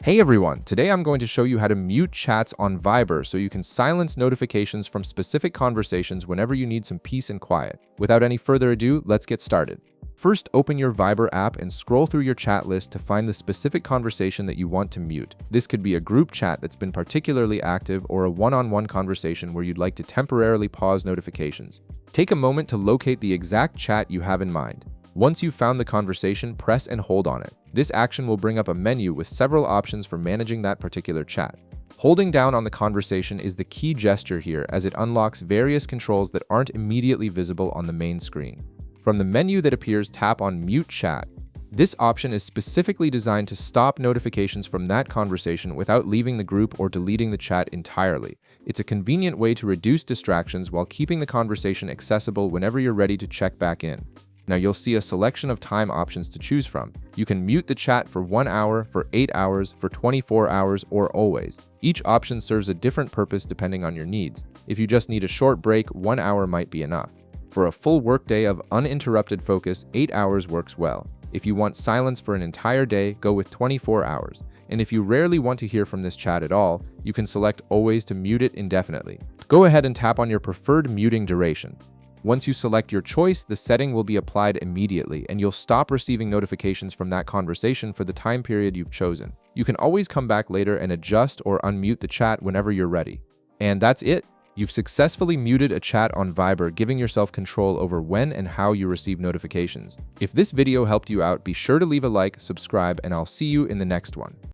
Hey everyone, today I'm going to show you how to mute chats on Viber so you can silence notifications from specific conversations whenever you need some peace and quiet. Without any further ado, let's get started. First, open your Viber app and scroll through your chat list to find the specific conversation that you want to mute. This could be a group chat that's been particularly active or a one-on-one conversation where you'd like to temporarily pause notifications. Take a moment to locate the exact chat you have in mind. Once you've found the conversation, press and hold on it. This action will bring up a menu with several options for managing that particular chat. Holding down on the conversation is the key gesture here as it unlocks various controls that aren't immediately visible on the main screen. From the menu that appears, tap on Mute Chat. This option is specifically designed to stop notifications from that conversation without leaving the group or deleting the chat entirely. It's a convenient way to reduce distractions while keeping the conversation accessible whenever you're ready to check back in. Now you'll see a selection of time options to choose from. You can mute the chat for 1 hour, for 8 hours, for 24 hours, or always. Each option serves a different purpose depending on your needs. If you just need a short break, 1 hour might be enough. For a full workday of uninterrupted focus, 8 hours works well. If you want silence for an entire day, go with 24 hours. And if you rarely want to hear from this chat at all, you can select always to mute it indefinitely. Go ahead and tap on your preferred muting duration. Once you select your choice, the setting will be applied immediately, and you'll stop receiving notifications from that conversation for the time period you've chosen. You can always come back later and adjust or unmute the chat whenever you're ready. And that's it! You've successfully muted a chat on Viber, giving yourself control over when and how you receive notifications. If this video helped you out, be sure to leave a like, subscribe, and I'll see you in the next one.